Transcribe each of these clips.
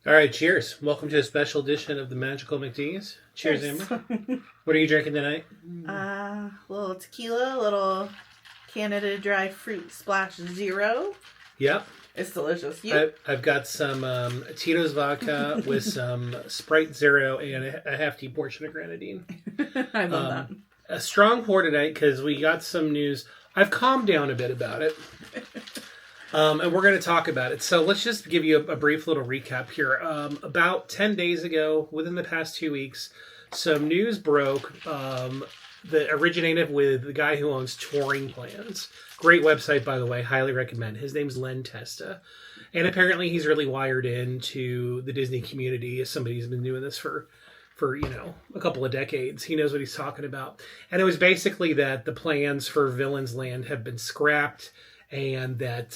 All right, cheers. Welcome to a special edition of the Magical McDs. Cheers, Cheers. Amber. What are you drinking tonight? A little tequila, a little Canada Dry Fruit Splash Zero. Yep. It's delicious. You? I've got some Tito's vodka with some Sprite Zero and a hefty portion of grenadine. I love that. A strong pour tonight because we got some news. I've calmed down a bit about it. And we're going to talk about it. So let's just give you a brief little recap here. About 10 days ago, within the past 2 weeks, some news broke that originated with the guy who owns Touring Plans. Great website, by the way. Highly recommend. His name's Len Testa. And apparently he's really wired into the Disney community as somebody who's been doing this for a couple of decades. He knows what he's talking about. And it was basically that the plans for Villains Land have been scrapped, and that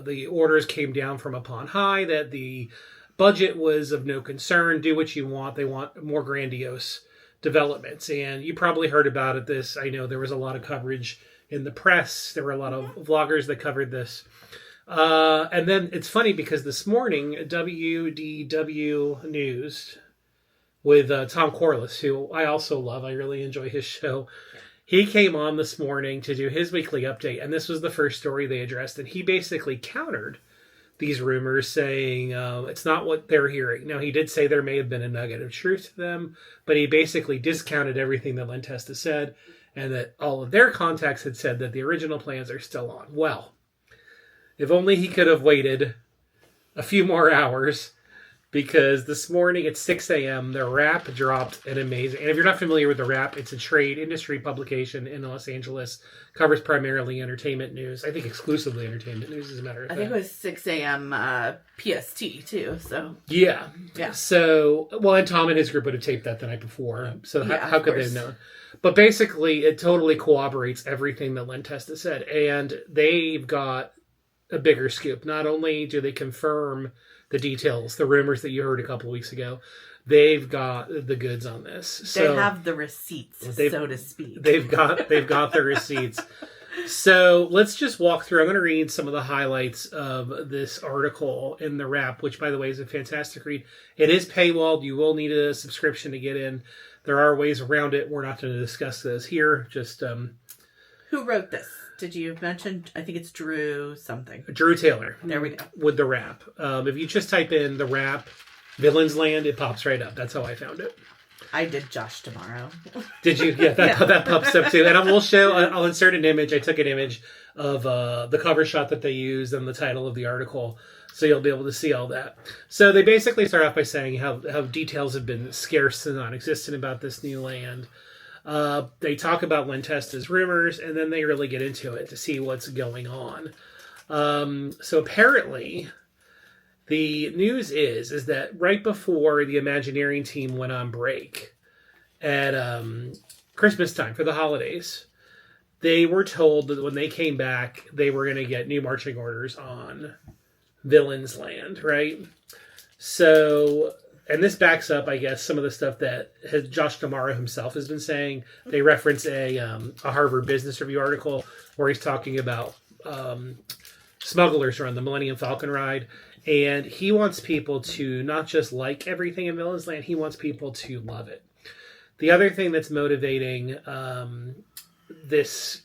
the orders came down from upon high, that the budget was of no concern. Do what you want. They want more grandiose developments. And you probably heard about it. I know there was a lot of coverage in the press. There were a lot of vloggers that covered this. And then it's funny because this morning, WDW News with Tom Corliss, who I also love. I really enjoy his show. He came on this morning to do his weekly update, and this was the first story they addressed, and he basically countered these rumors, saying it's not what they're hearing. Now, he did say there may have been a nugget of truth to them, but he basically discounted everything that Len Testa said, and that all of their contacts had said that the original plans are still on. Well, if only he could have waited a few more hours, because this morning at 6 a.m., the Wrap dropped an amazing... And if you're not familiar with the Wrap, it's a trade industry publication in Los Angeles. Covers primarily entertainment news. I think exclusively entertainment news, as a matter of fact. I think it was 6 a.m. PST, too. So Yeah. Yeah. So, well, and Tom and his group would have taped that the night before. So Yeah, how of could they course. have known? But basically, it totally corroborates everything that Len Testa said. And they've got a bigger scoop. Not only do they confirm the details, the rumors that you heard a couple of weeks ago, they've got the goods on this. So they have the receipts, so to speak. They've got the receipts. So let's just walk through. I'm going to read some of the highlights of this article in the Wrap, which, by the way, is a fantastic read. It is paywalled. You will need a subscription to get in. There are ways around it. We're not going to discuss those here. Just Who wrote this? Did you mention? I think it's Drew something. Drew Taylor. There we go. With the Wrap. If you just type in the Wrap Villains Land, it pops right up. That's how I found it. I did Josh tomorrow. Did you? Yeah, that pops up too. And I will show. I'll insert an image. I took an image of the cover shot that they used and the title of the article, so you'll be able to see all that. So they basically start off by saying how details have been scarce and non-existent about this new land. They talk about Len Testa's rumors, and then they really get into it to see what's going on. So apparently, the news is that right before the Imagineering team went on break at Christmas time for the holidays, they were told that when they came back, they were going to get new marching orders on Villains Land, right? So... And this backs up, I guess, some of the stuff that Josh D'Amaro himself has been saying. They reference a Harvard Business Review article where he's talking about Smugglers Run, the Millennium Falcon ride. And he wants people to not just like everything in Villains Land, he wants people to love it. The other thing that's motivating this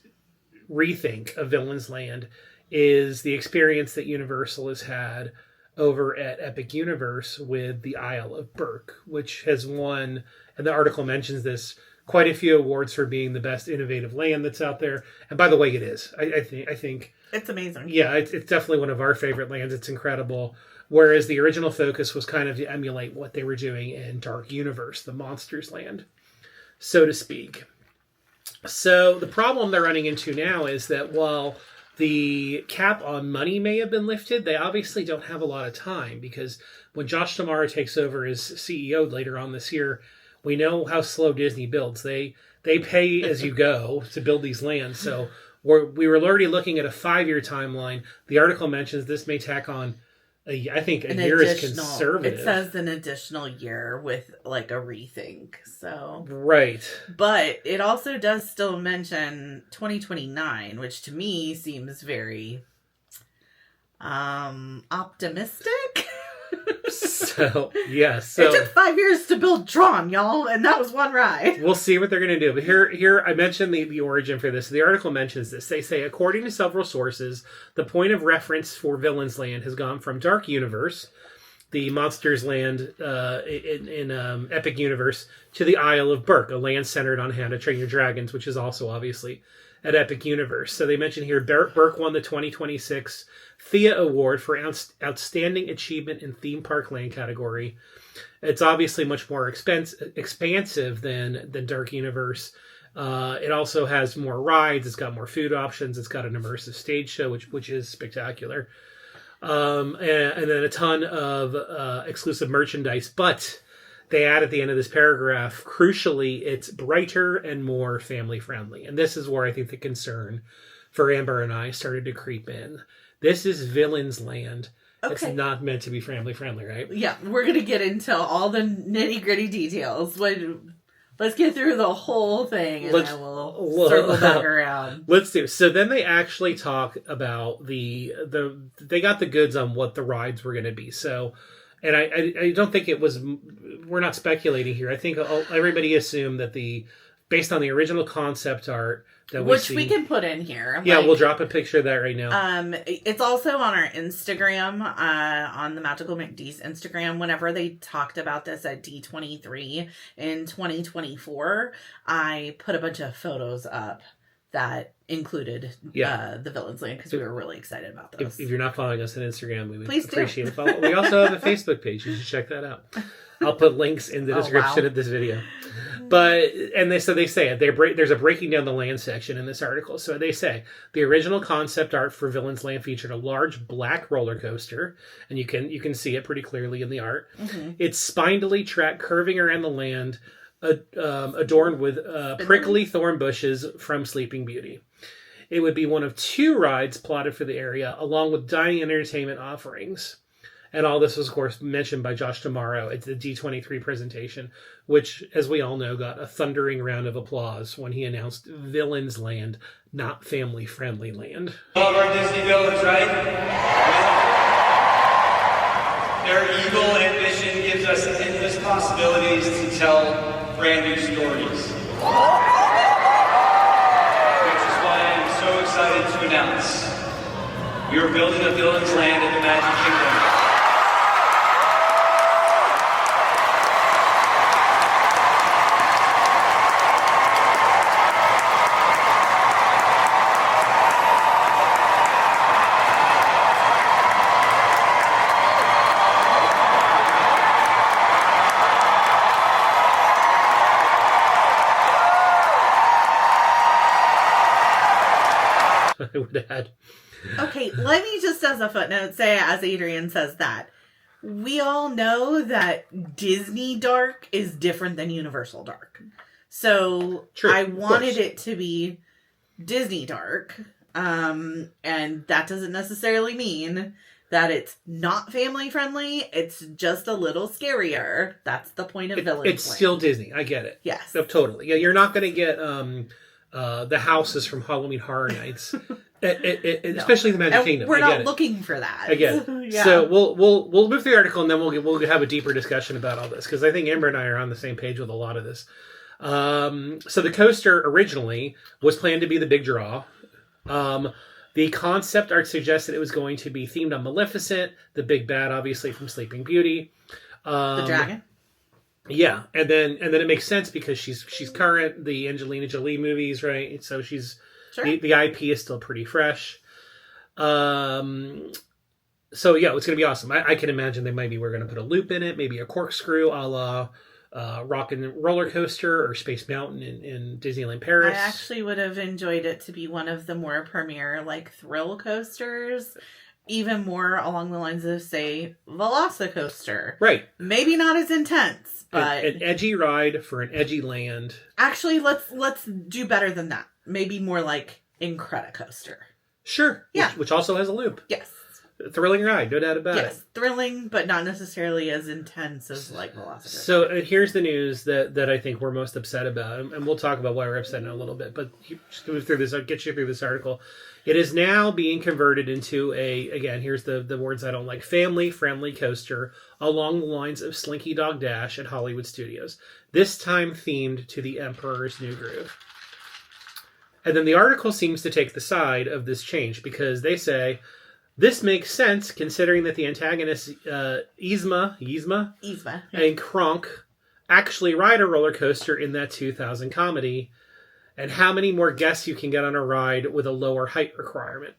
rethink of Villains Land is the experience that Universal has had over at Epic Universe with the Isle of Berk, which has won, and the article mentions this, quite a few awards for being the best innovative land that's out there. And by the way, it is. I think It's amazing. Yeah, it's definitely one of our favorite lands. It's incredible. Whereas the original focus was kind of to emulate what they were doing in Dark Universe, the Monsters Land, so to speak. So the problem they're running into now is that while the cap on money may have been lifted, they obviously don't have a lot of time, because when Josh D'Amaro takes over as CEO later on this year, we know how slow Disney builds. They pay as you go to build these lands. So we were already looking at a 5-year timeline. The article mentions this may tack on, I think, a year is conservative. It says an additional year with like a rethink. So right. But it also does still mention 2029, which to me seems very optimistic. So, yeah. It So took 5 years to build Tron, y'all, and that was one ride. we'll see what they're going to do. But here, I mentioned the origin for this. The article mentions this. They say, according to several sources, the point of reference for Villain's Land has gone from Dark Universe, the Monsters Land in Epic Universe, to the Isle of Berk, a land centered on How to Train Your Dragons, which is also obviously at Epic Universe. So they mention here, Berk won the 2026 Thea Award for Outstanding Achievement in Theme Park Land category. It's obviously much more expansive than Dark Universe. It also has more rides. It's got more food options. It's got an immersive stage show, which is spectacular. And then a ton of exclusive merchandise. But they add at the end of this paragraph, crucially, it's brighter and more family friendly. And this is where I think the concern for Amber and I started to creep in. This is Villain's Land. Okay. It's not meant to be family friendly, right? Yeah, we're going to get into all the nitty gritty details. Let's get through the whole thing and then we'll circle back around. Let's do it. So then they actually talk about they got the goods on what the rides were going to be. So, and I don't think it was, we're not speculating here. I think everybody assumed that based on the original concept art, which we can put in here. Yeah, we'll drop a picture of that right now. It's also on our Instagram, on the Magical McD's Instagram. Whenever they talked about this at D23 in 2024, I put a bunch of photos up that included the Villain's Land because we were really excited about those. If you're not following us on Instagram, we would Please appreciate it. Follow. We also have a Facebook page. You should check that out. I'll put links in the description of this video. But, and they say there's a breaking down the land section in this article. So they say the original concept art for Villain's Land featured a large black roller coaster, and you can see it pretty clearly in the art. Mm-hmm. Its spindly track curving around the land, adorned with prickly thorn bushes from Sleeping Beauty. It would be one of 2 rides plotted for the area, along with dining and entertainment offerings. And all this was, of course, mentioned by Josh Tomorrow at the D23 presentation, which, as we all know, got a thundering round of applause when he announced Villain's Land, not family-friendly land. Love our Disney villains, right? Their evil ambition gives us endless possibilities to tell brand new stories. Which is why I'm so excited to announce we are building a Villain's Land in the Magic Kingdom. I would add. Okay, let me just as a footnote say, as Adrian says that, we all know that Disney Dark is different than Universal Dark. So True, I wanted it to be Disney Dark, and that doesn't necessarily mean that it's not family friendly. It's just a little scarier. That's the point of Villain's Land. It's still Disney. I get it. Yes. No, totally. Yeah, you're not going to get the houses from Halloween Horror Nights, especially the Magic Kingdom. We're not looking for that. I get it. Yeah. So we'll move through the article and then we'll have a deeper discussion about all this because I think Amber and I are on the same page with a lot of this. So the coaster originally was planned to be the big draw. The concept art suggested it was going to be themed on Maleficent, the big bad, obviously from Sleeping Beauty. The dragon. Yeah, and then it makes sense because she's current, the Angelina Jolie movies, right? So she's sure. The IP is still pretty fresh. So yeah, it's gonna be awesome. I can imagine we're gonna put a loop in it, maybe a corkscrew, a la Rock and Roller Coaster or Space Mountain in Disneyland Paris. I actually would have enjoyed it to be one of the more premier thrill coasters. Even more along the lines of, say, Velocicoaster. Right. Maybe not as intense, but an edgy ride for an edgy land. Actually, let's do better than that. Maybe more like Incredicoaster. Sure. Yeah. Which also has a loop. Yes. Thrilling ride, no doubt about it. Yes, thrilling, but not necessarily as intense as like Velocitor. So here's the news that I think we're most upset about, and we'll talk about why we're upset in a little bit. But just move through this. I'll get you through this article. It is now being converted into again, here's the words I don't like, family-friendly coaster along the lines of Slinky Dog Dash at Hollywood Studios. This time themed to the Emperor's New Groove. And then the article seems to take the side of this change because they say, this makes sense considering that the antagonists Yzma and Kronk actually ride a roller coaster in that 2000 comedy. And how many more guests you can get on a ride with a lower height requirement.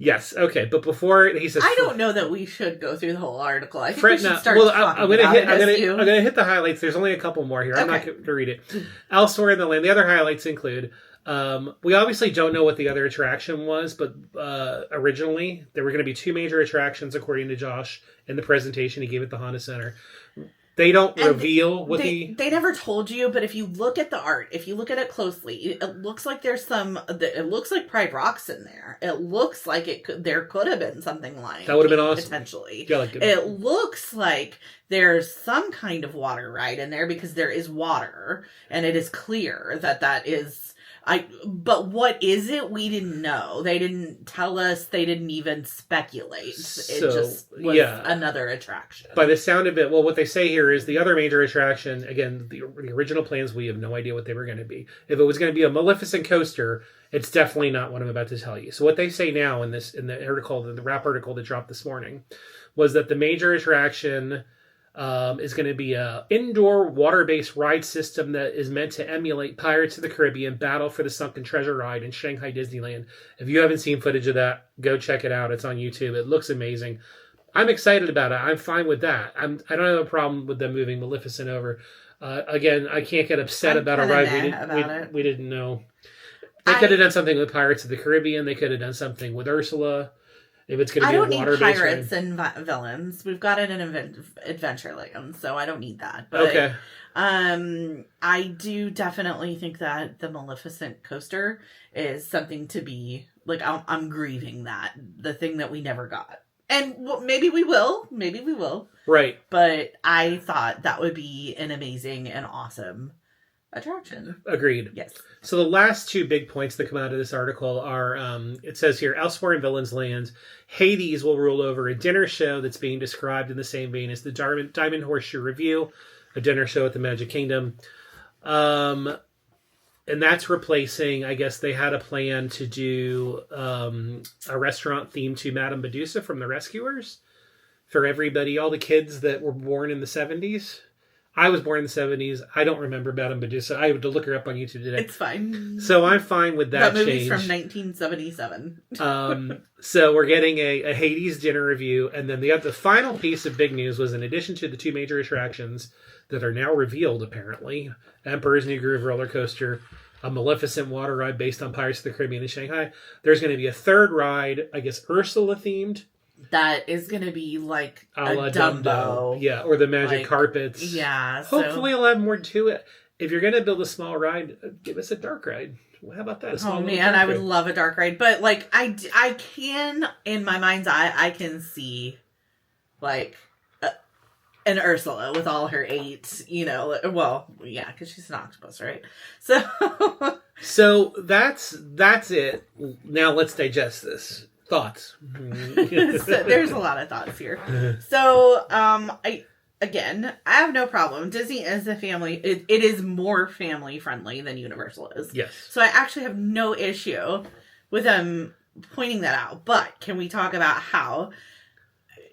Yes, okay, but before he says, I don't know that we should go through the whole article. I think we should start talking I'm going about to hit the highlights. There's only a couple more here. I'm not going to read it. Elsewhere in the land, the other highlights include, we obviously don't know what the other attraction was, but originally there were going to be 2 major attractions, according to Josh in the presentation he gave at the Honda Center. They don't reveal what they never told you, but if you look at the art, if you look at it closely, it looks like there's it looks like Pride Rock's in there. It looks like there could have been something like that would have been awesome. Potentially. Yeah, it looks like there's some kind of water ride in there because there is water and it is clear that is but what is it? We didn't know. They didn't tell us. They didn't even speculate. It just was another attraction. By the sound of it, well, what they say here is the other major attraction, again, the original plans, we have no idea what they were going to be. If it was going to be a Maleficent coaster, it's definitely not what I'm about to tell you. So what they say now in the article, the wrap article that dropped this morning, was that the major attraction is going to be a indoor water-based ride system that is meant to emulate Pirates of the Caribbean Battle for the Sunken Treasure ride in Shanghai Disneyland. If you haven't seen footage of that, go check it out. It's on YouTube. It looks amazing. I'm excited about it. I'm fine with that. I don't have a problem with them moving Maleficent over. Again, I can't get upset about a ride we didn't know. They could have done something with Pirates of the Caribbean. They could have done something with Ursula. If it's going to be a water-based ride. I don't need pirates and villains. We've got it in Adventureland, so I don't need that. But, okay. I do definitely think that the Maleficent coaster is something to be, like, I'm grieving that. The thing that we never got. And maybe we will. Maybe we will. Right. But I thought that would be an amazing and awesome attraction. Agreed. Yes. So the last 2 big points that come out of this article are, it says here, elsewhere in Villains Land, Hades will rule over a dinner show that's being described in the same vein as the Diamond Horseshoe Review, a dinner show at the Magic Kingdom. And that's replacing, I guess they had a plan to do a restaurant themed to Madame Medusa from The Rescuers for everybody, all the kids that were born in the 70s. I was born in the 70s. I don't remember Madame Medusa. I had to look her up on YouTube today. It's fine. So I'm fine with that movie's change. from 1977. So we're getting a Hades dinner review. And then the final piece of big news was, in addition to the 2 major attractions that are now revealed, apparently, Emperor's New Groove roller coaster, a Maleficent water ride based on Pirates of the Caribbean in Shanghai, there's going to be a 3rd ride, I guess Ursula themed. That is going to be like a la Dumbo. Yeah, or the magic carpets. Yeah. Hopefully it'll have more to it. If you're going to build a small ride, give us a dark ride. How about that? Oh man, I would love a dark ride. But like, I can, in my mind's eye, I can see like an Ursula with all her 8, well, yeah, because she's an octopus, right? So that's it. Now let's digest this. Thoughts. So there's a lot of thoughts here. So, I have no problem. Disney is a family. It is more family friendly than Universal is. Yes. So I actually have no issue with them pointing that out. But can we talk about how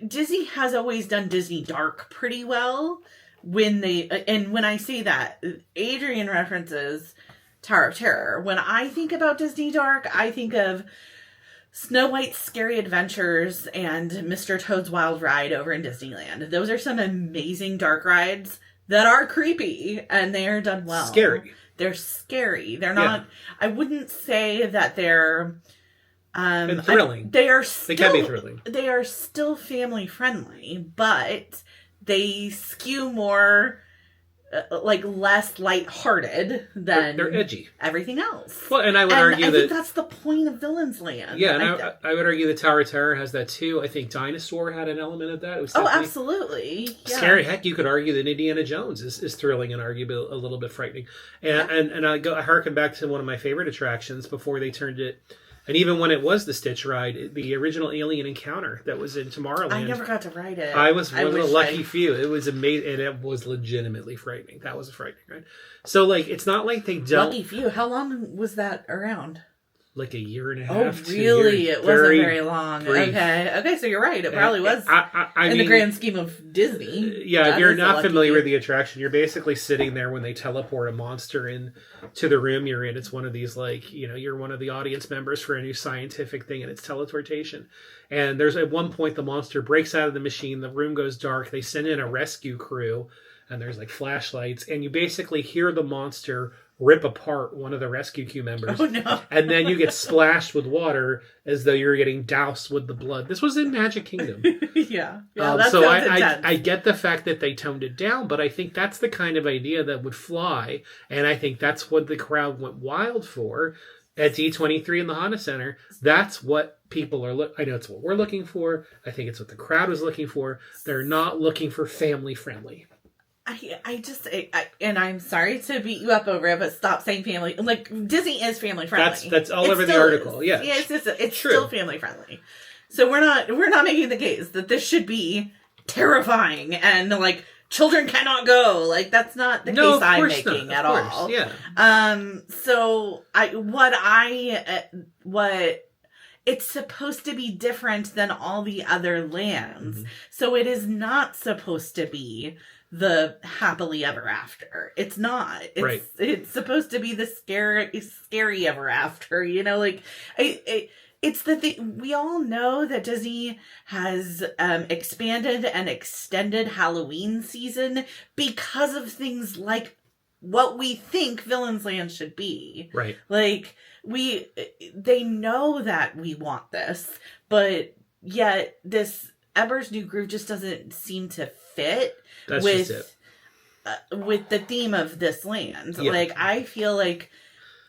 Disney has always done Disney Dark pretty well? When I say that, Adrian references Tower of Terror. When I think about Disney Dark, I think of Snow White's Scary Adventures and Mr. Toad's Wild Ride over in Disneyland. Those are some amazing dark rides that are creepy, and they are done well. Scary. They're scary. They're not... I wouldn't say that they're... and thrilling. They can be thrilling. They are still family friendly, but they skew more like less lighthearted than they're edgy. everything else. Well, and I would And argue I that think that's the point of Villain's Land. yeah, and I would argue that Tower of Terror has that too. I think Dinosaur had an element of that. It was oh, definitely absolutely. Yeah. scary. Heck, you could argue that Indiana Jones is thrilling and arguably a little bit frightening. And I harken back to one of my favorite attractions before they turned it. And even when it was the Stitch ride, the original Alien Encounter that was in Tomorrowland. I never got to ride it. I was one of the lucky few. It was amazing, and it was legitimately frightening. That was a frightening ride. So, like, it's not like they don't... Lucky few. How long was that around? Like a year and a Oh, half. really? It wasn't very long. Brief. Okay, so you're right. It probably was I in mean, the grand scheme of Disney. Yeah, if That you're is a not lucky familiar few. with the attraction, you're basically sitting there when they teleport a monster in to the room you're in. It's one of these, like, you're one of the audience members for a new scientific thing, and it's teleportation. And there's at one point the monster breaks out of the machine, the room goes dark, they send in a rescue crew, and there's like flashlights, and you basically hear the monster rip apart one of the rescue crew members. Oh, no. And then you get splashed with water as though you're getting doused with the blood. This was in Magic Kingdom. Yeah. That so sounds intense. I get the fact that they toned it down, but I think that's the kind of idea that would fly, and I think that's what the crowd went wild for at D23 in the Honda Center. That's what people are I know it's what we're looking for. I think it's what the crowd was looking for. They're not looking for family friendly. And I'm sorry to beat you up over it, but stop saying family. Like, Disney is family friendly. That's all It over the still article. is. Yeah, Yeah, it's true. still family friendly. So we're not making the case that this should be terrifying and like children cannot go. Like, that's not the case I'm making at all. Yeah. So what it's supposed to be different than all the other lands. Mm-hmm. So it is not supposed to be the happily ever after. It's not. It's supposed to be the scary ever after. Like it's the thing. We all know that Disney has expanded and extended Halloween season because of things like what we think Villain's Land should be. Right. Like, they know that we want this, but yet this Emperor's New Groove just doesn't seem to fit with the theme of this land. Yeah. Like, I feel like,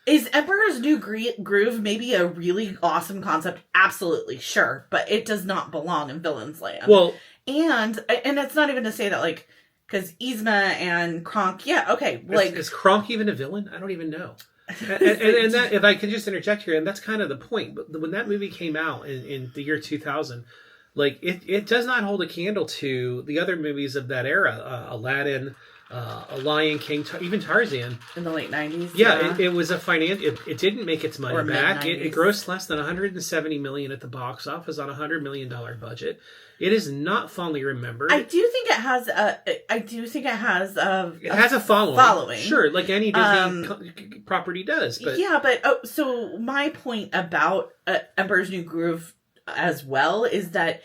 is Emperor's New Groove maybe a really awesome concept? Absolutely, sure, but it does not belong in Villain's Land. Well, and it's not even to say that, like, because Yzma and Kronk, yeah, okay, like, is Kronk even a villain? I don't even know. and that, if I could just interject here, and that's kind of the point. But when that movie came out in the year 2000, like, it does not hold a candle to the other movies of that era. Aladdin, A Lion King, even Tarzan. In the late 90s? Yeah. It was a it didn't make its money Or back. mid-90s. It grossed less than $170 million at the box office on a $100 million budget. It is not fondly remembered. I do think it has a It has a following. Sure, like any Disney property does. But yeah, but so my point about Emperor's New Groove as well is that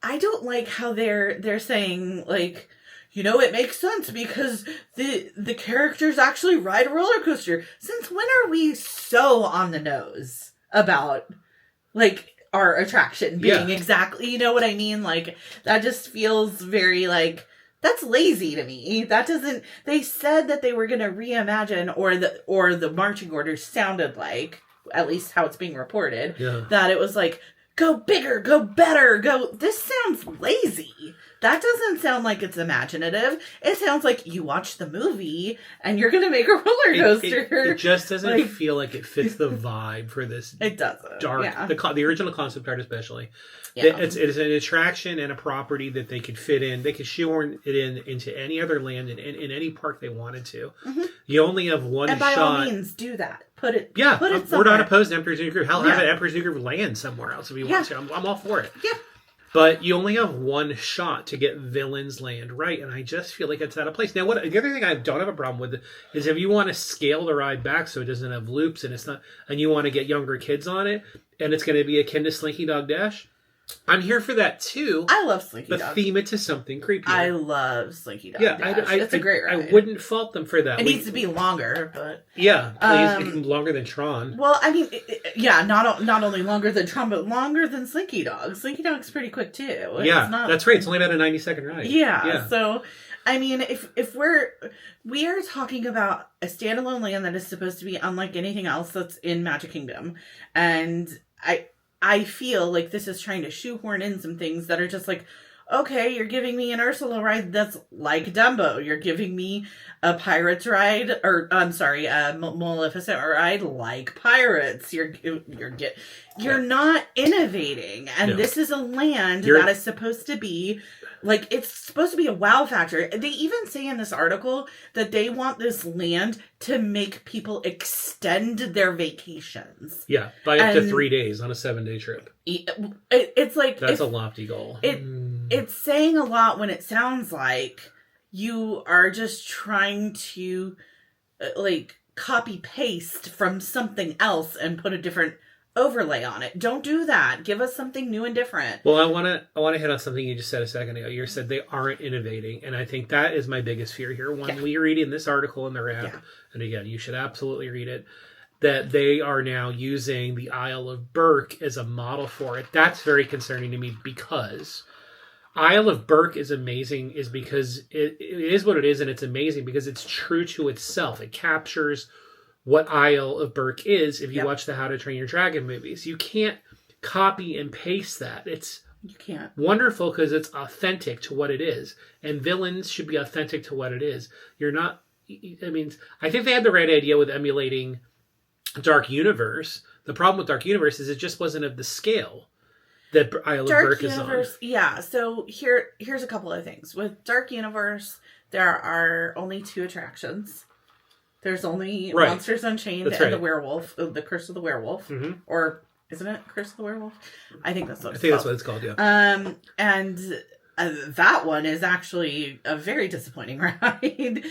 I don't like how they're saying, like, it makes sense because the characters actually ride a roller coaster. Since when are we so on the nose about, like, our attraction being exactly, you know what I mean? Like, that just feels very, like, that's lazy to me. That doesn't, they said that they were going to reimagine, or the marching orders sounded like, at least how it's being reported, that it was like, go bigger, go better, this sounds lazy. That doesn't sound like it's imaginative. It sounds like you watch the movie and you're going to make a roller coaster. It just doesn't feel like it fits the vibe for this. It doesn't. Dark, yeah. the original concept art especially. Yeah. It's an attraction and a property that they could fit in. They could shoehorn it into any other land in any park they wanted to. Mm-hmm. You only have one shot. And by all means, do that. Put it somewhere. We're not opposed to Emperor's New Groove. Hell, have an Emperor's New Groove land somewhere else if you want to. I'm all for it. Yeah. But you only have one shot to get Villain's Land right, and I just feel like it's out of place. Now, the other thing I don't have a problem with is if you want to scale the ride back so it doesn't have loops and you want to get younger kids on it, and it's going to be akin to Slinky Dog Dash. I'm here for that too. I love Slinky Dog. But theme it to something creepy. I love Slinky Dog. Yeah, Dash. It's a great ride. I wouldn't fault them for that. It needs to be longer, but yeah, please, longer than Tron. Well, I mean, not only longer than Tron, but longer than Slinky Dog. Slinky Dog's pretty quick too. That's right. It's only about a 90-second ride. Yeah. So, I mean, if we are talking about a standalone land that is supposed to be unlike anything else that's in Magic Kingdom, and I feel like this is trying to shoehorn in some things that are just like, okay, you're giving me an Ursula ride that's like Dumbo. You're giving me a Pirates ride, or I'm sorry, a Maleficent ride like Pirates. You're not innovating, and this is a land that is supposed to be like, it's supposed to be a wow factor. They even say in this article that they want this land to make people extend their vacations. Yeah, by up to 3 days on a 7-day trip. It's like, that's a lofty goal. It's saying a lot when it sounds like you are just trying to like copy paste from something else and put a different overlay on it. Don't do that. Give us something new and different. Well, I want to hit on something you just said a second ago. You said they aren't innovating, and I think that is my biggest fear here. When we read in this article in the wrap, and again, you should absolutely read it, that they are now using the Isle of Burke as a model for it. That's very concerning to me, because Isle of Burke is amazing is because it is what it is, and it's amazing because it's true to itself. It captures what Isle of Burke is if you watch the How to Train Your Dragon movies. You can't copy and paste that. You can't. Wonderful because it's authentic to what it is. And villains should be authentic to what it is. You're not... I mean, I think they had the right idea with emulating Dark Universe. The problem with Dark Universe is it just wasn't of the scale that Isle of Burke is on. Yeah, so here's a couple of things. With Dark Universe, there are only 2 attractions. There's only Monsters Unchained and the Werewolf, the Curse of the Werewolf, or isn't it Curse of the Werewolf? I think that's what it's called. That's what it's called. Yeah. And that one is actually a very disappointing ride.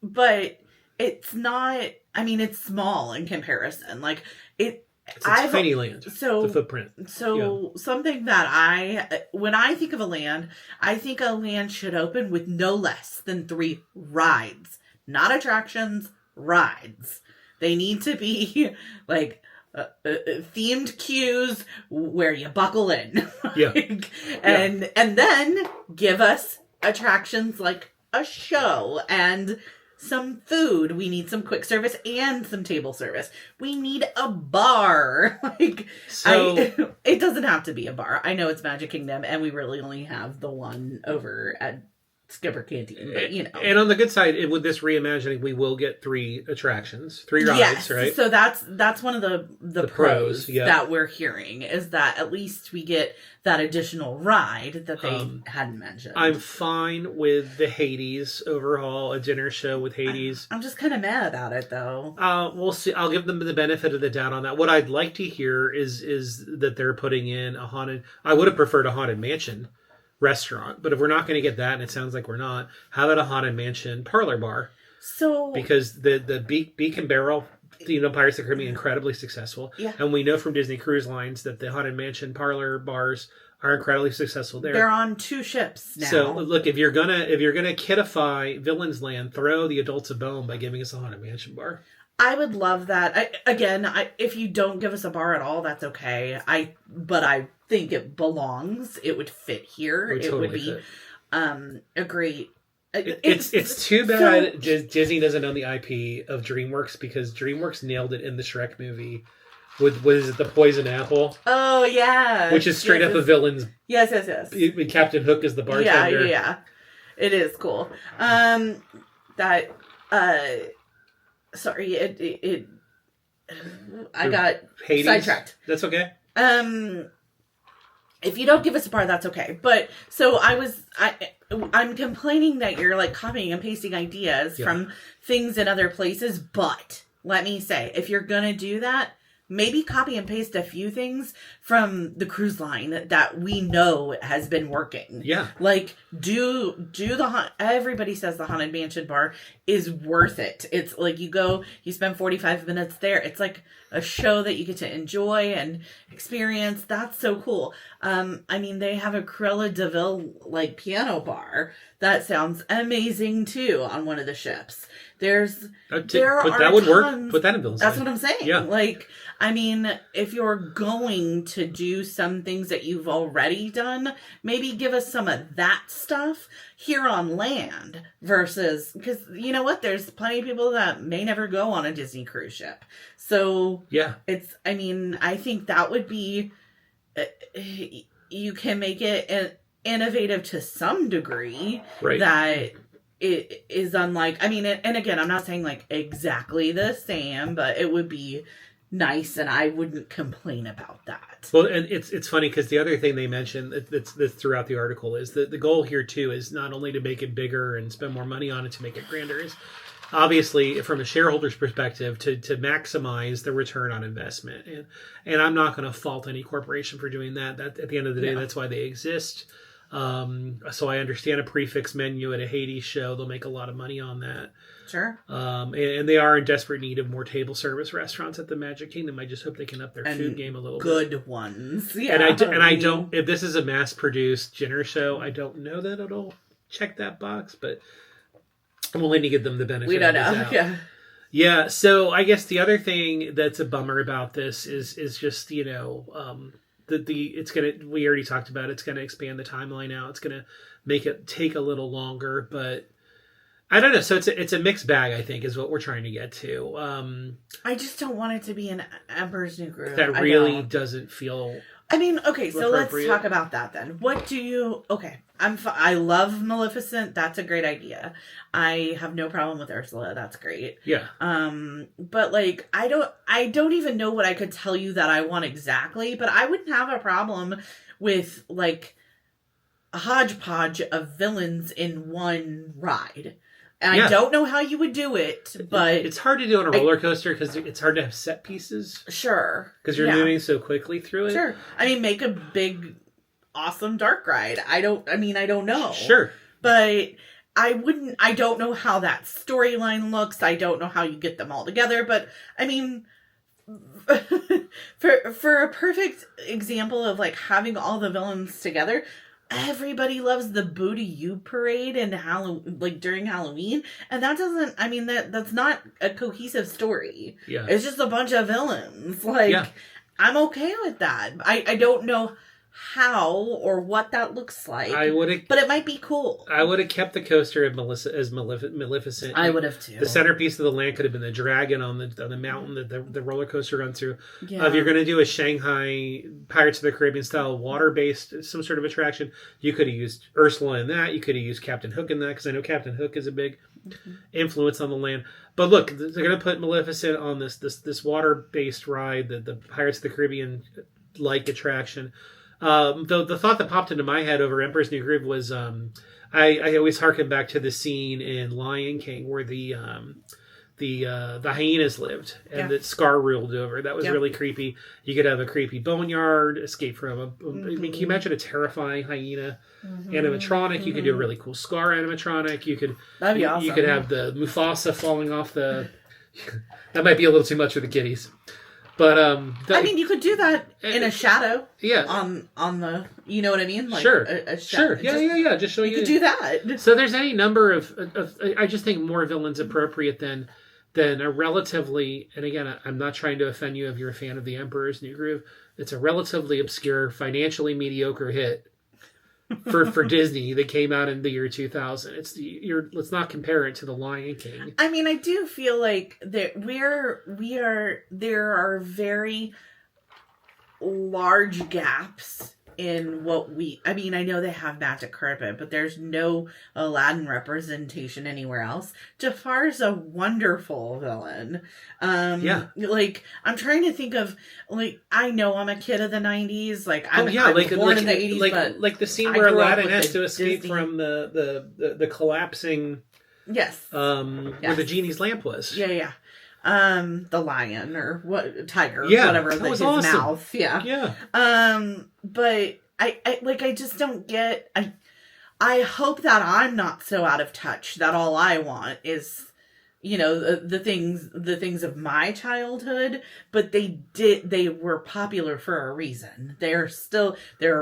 But it's not. I mean, it's small in comparison. Like it. It's a tiny land. So the footprint. So something that when I think of a land, I think a land should open with no less than 3 rides. Not attractions, rides. They need to be like themed queues where you buckle in. Yeah. And then give us attractions like a show and some food. We need some quick service and some table service. We need a bar. It doesn't have to be a bar. I know it's Magic Kingdom and we really only have the one over at Skipper Canteen, but you know. And on the good side, with this reimagining, we will get 3 attractions, 3 rides, right? So that's one of the pros that we're hearing, is that at least we get that additional ride that they hadn't mentioned. I'm fine with the Hades overhaul, a dinner show with Hades. I'm just kind of mad about it, though. We'll see. I'll give them the benefit of the doubt on that. What I'd like to hear is that they're putting in a haunted... I would have preferred a Haunted Mansion restaurant, but if we're not going to get that, and it sounds like we're not, how about a Haunted Mansion parlor bar? So because the Beak and Barrel, Pirates of the Caribbean, incredibly successful, and we know from Disney Cruise Lines that the Haunted Mansion parlor bars are incredibly successful there. They're on 2 ships now. So look, if you're gonna kidify Villains Land, throw the adults a bone by giving us a Haunted Mansion bar. I would love that. If you don't give us a bar at all, that's okay. But I think it belongs. It would fit here. It would be a great... It's too bad Disney doesn't own the IP of DreamWorks, because DreamWorks nailed it in the Shrek movie with, what is it, the poison apple? Oh, yeah. Which is straight up a villain's... Yes. Captain Hook is the bartender. Yeah. It is cool. Sorry, I got Hades? Sidetracked. That's okay. If you don't give us a bar, that's okay. But so I'm complaining that you're like copying and pasting ideas from things in other places. But let me say, if you're gonna do that, maybe copy and paste a few things from the cruise line that we know has been working. Yeah. Like, everybody says the Haunted Mansion bar is worth it. It's like you go, you spend 45 minutes there. It's like a show that you get to enjoy and experience. That's so cool. I mean, they have a Cruella de Vil like piano bar that sounds amazing too on one of the ships. There are that would tons, work. Put that in Bill's. That's what I'm saying. Yeah. Like, I mean, if you're going to do some things that you've already done, maybe give us some of that stuff here on land versus, because you know what? There's plenty of people that may never go on a Disney cruise ship. So yeah, I mean, I think that would be, you can make it innovative to some degree. Right. That it is unlike, I mean, and again, I'm not saying like exactly the same, but it would be nice and I wouldn't complain about that. Well, and it's funny because the other thing they mentioned that's throughout the article is that the goal here too is not only to make it bigger and spend more money on it to make it grander, is obviously from a shareholder's perspective to maximize the return on investment. And I'm not going to fault any corporation for doing that. That at the end of the day, that's why they exist. So I understand a prefix menu at a Hades show. They'll make a lot of money on that. Sure. And they are in desperate need of more table service restaurants at the Magic Kingdom. I just hope they can up their food game a little good bit. ones. Yeah. And I don't, if this is a mass produced dinner show, I don't know that it'll check that box, but I'm willing to give them the benefit. We don't of know. doubt. Yeah. Yeah. So I guess the other thing that's a bummer about this is just, you know, we already talked about it's gonna expand the timeline out. It's gonna make it take a little longer, but I don't know. So it's a mixed bag, I think, is what we're trying to get to. I just don't want it to be an Emperor's New Groove. That really doesn't feel. I mean, okay, so let's talk appropriate. about that then. What do you? Okay, I love Maleficent. That's a great idea. I have no problem with Ursula. That's great. Yeah. But like, I don't even know what I could tell you that I want exactly. But I wouldn't have a problem with like a hodgepodge of villains in one ride. And I don't know how you would do it, but it's hard to do on a roller coaster because it's hard to have set pieces. Sure. Because you're moving so quickly through it. Sure. I mean, make a big, awesome dark ride. I don't know. Sure. But I don't know how that storyline looks. I don't know how you get them all together. But I mean, for a perfect example of like having all the villains together, everybody loves the Booty You parade and during Halloween, and that doesn't. I mean that's not a cohesive story. Yeah, it's just a bunch of villains. I'm okay with that. I don't know how or what that looks like. But it might be cool. I would have kept the coaster of Maleficent. I would have too. The centerpiece of the land could have been the dragon on the mountain that the roller coaster runs through. Yeah. If you're going to do a Shanghai Pirates of the Caribbean style water-based some sort of attraction, you could have used Ursula in that. You could have used Captain Hook in that because I know Captain Hook is a big influence on the land. But look, they're going to put Maleficent on this water-based ride, the Pirates of the Caribbean like attraction. The thought that popped into my head over Emperor's New Groove was I always harken back to the scene in Lion King where the hyenas lived and that Scar ruled over. That was really creepy. You could have a creepy boneyard, escape from I mean, can you imagine a terrifying hyena animatronic? You could do a really cool Scar animatronic. That'd be awesome. You could have the Mufasa falling off the. That might be a little too much for the kiddies. But I mean, you could do that in a shadow. Yeah. On the, you know what I mean? Like sure. A shadow. Sure. Yeah. Just showing you could do that. So there's any number of I just think more villains appropriate than a relatively, and again, I'm not trying to offend you if you're a fan of The Emperor's New Groove. It's a relatively obscure, financially mediocre hit for Disney that came out in the year 2000. Let's not compare it to The Lion King. I mean, I do feel like that there are very large gaps in what I mean, I know they have Magic Carpet, but there's no Aladdin representation anywhere else. Jafar's a wonderful villain. Like, I'm trying to think of, like, I know I'm a kid of the 90s. Like, I'm born in the 80s, like the scene where Aladdin has to escape from the collapsing. Yes. Where the genie's lamp was. Yeah. The lion or tiger, whatever, that was his awesome. mouth. Yeah. But I just don't get, I hope that I'm not so out of touch that all I want is the things of my childhood, but they were popular for a reason. They're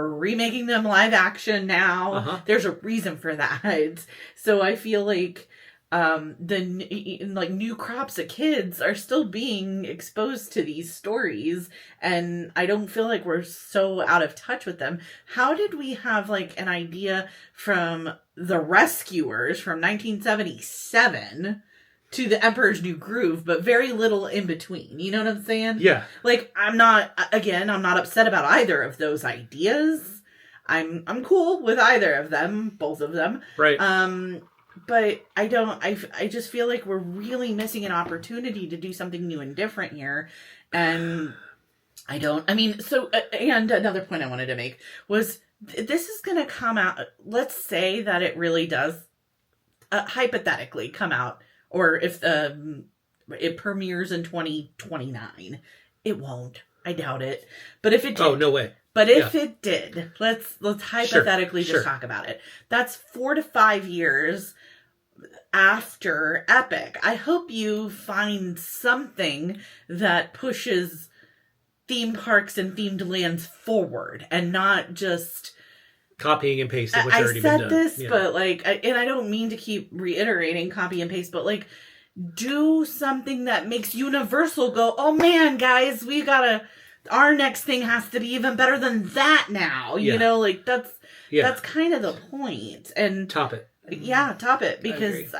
remaking them live action now. Uh-huh. There's a reason for that. So I feel like the new crops of kids are still being exposed to these stories, and I don't feel like we're so out of touch with them. How did we have like an idea from The Rescuers from 1977 to The Emperor's New Groove, but very little in between? You know what I'm saying? Yeah. Like, I'm not upset about either of those ideas. I'm cool with either of them, both of them. Right. But I just feel like we're really missing an opportunity to do something new and different here. And and another point I wanted to make was, this is going to come out, let's say that it really does hypothetically come out, or if it premieres in 2029. It won't. I doubt it. But if it did. Oh, no way. But if it did, let's hypothetically just talk about it. That's 4 to 5 years after Epic. I hope you find something that pushes theme parks and themed lands forward and not just copying and pasting what's already been done. I said this, but and I don't mean to keep reiterating copy and paste, but do something that makes Universal go, oh man, guys, our next thing has to be even better than that now. That's kind of the point. And top it. Yeah, top it, because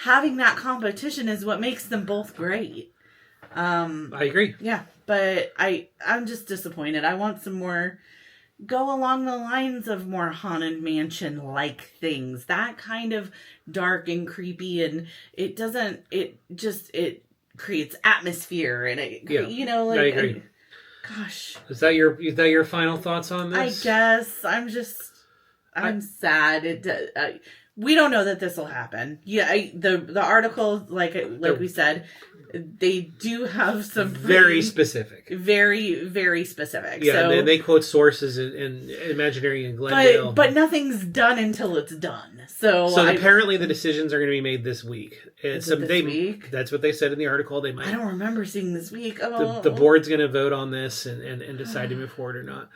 having that competition is what makes them both great. I agree. Yeah, but I'm just disappointed. I want some more, go along the lines of more Haunted Mansion like things. That kind of dark and creepy, and it creates atmosphere, and I agree. Gosh, is that your final thoughts on this? I guess I'm sad. We don't know that this will happen. Yeah, the article, like we said, they do have some very specific, very, very specific. Yeah, so, and they quote sources in Imaginary and Glendale, but nothing's done until it's done. So apparently the decisions are going to be made this week. This week? That's what they said in the article. They might. I don't remember seeing this week. The board's going to vote on this and decide to move forward or not.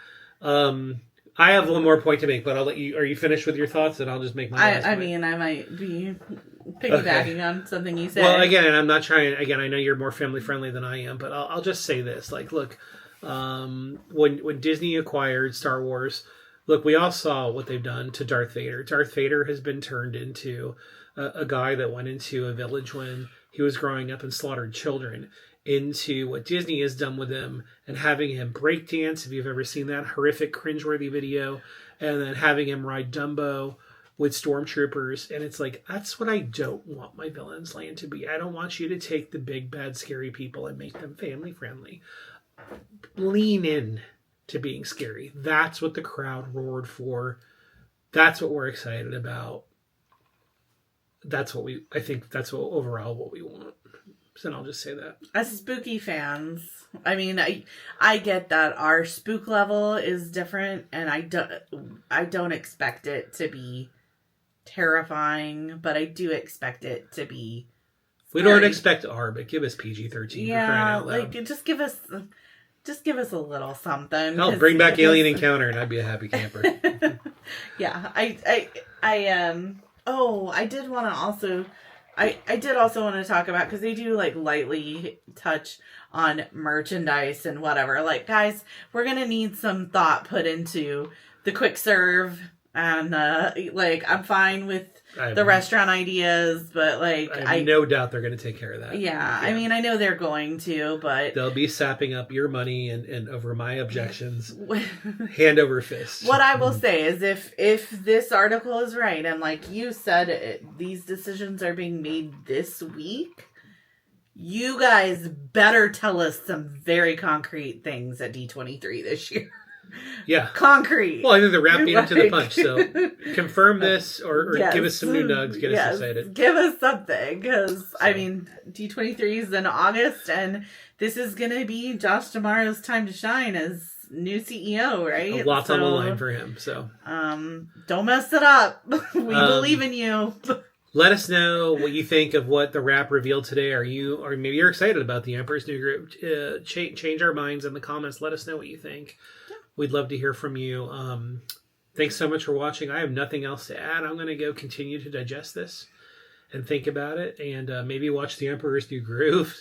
I have one more point to make, but I'll let you. Are you finished with your thoughts? And I'll just make my. I might be piggybacking on something you said. Well, again, I'm not trying. Again, I know you're more family friendly than I am, but I'll just say this: look, when Disney acquired Star Wars, look, we all saw what they've done to Darth Vader. Darth Vader has been turned into a guy that went into a village when he was growing up and slaughtered children, into what Disney has done with him and having him breakdance, if you've ever seen that horrific, cringeworthy video, and then having him ride Dumbo with stormtroopers. And it's that's what I don't want my villains land to be. I don't want you to take the big, bad, scary people and make them family friendly. Lean in to being scary. That's what the crowd roared for. That's what we're excited about. I think that's overall what we want. So I'll just say that. As spooky fans, I mean, I get that our spook level is different, and I don't expect it to be terrifying, but I do expect it to be scary. We don't expect R, but give us PG-13. Yeah, just give us a little something. Hell, bring back Alien Encounter, and I'd be a happy camper. Yeah, I did want to also. I did also want to talk about, because they do lightly touch on merchandise and whatever. Guys, we're going to need some thought put into the quick serve. And I'm fine with the restaurant ideas, but I have no doubt they're going to take care of that. Yeah, I mean, I know they're going to, but they'll be sapping up your money and over my objections, hand over fist. What I will say is, if this article is right, and like you said, these decisions are being made this week, you guys better tell us some very concrete things at D23 this year. Yeah. Concrete. Well, I think they're wrapping into the punch, so confirm this or yes. Give us some new nugs, get us excited. Give us something, because, I mean, D23 is in August, and this is going to be Josh Tomorrow's time to shine as new CEO, right? A lot's on the line for him, so. Don't mess it up. We believe in you. Let us know what you think of what the wrap revealed today. Or maybe you're excited about the Emperor's New Groove. Change our minds in the comments. Let us know what you think. Yeah. We'd love to hear from you. Thanks so much for watching. I have nothing else to add. I'm going to go continue to digest this and think about it, and maybe watch the Emperor's New Groove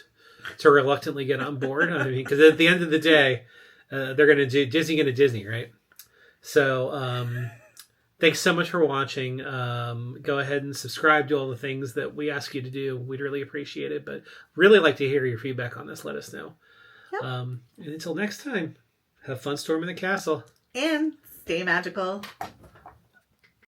to reluctantly get on board. I mean, because at the end of the day, they're going to do Disney, right? So, thanks so much for watching. Go ahead and subscribe to all the things that we ask you to do. We'd really appreciate it, but really like to hear your feedback on this. Let us know. Yep. And until next time, have fun storming the castle. And stay magical.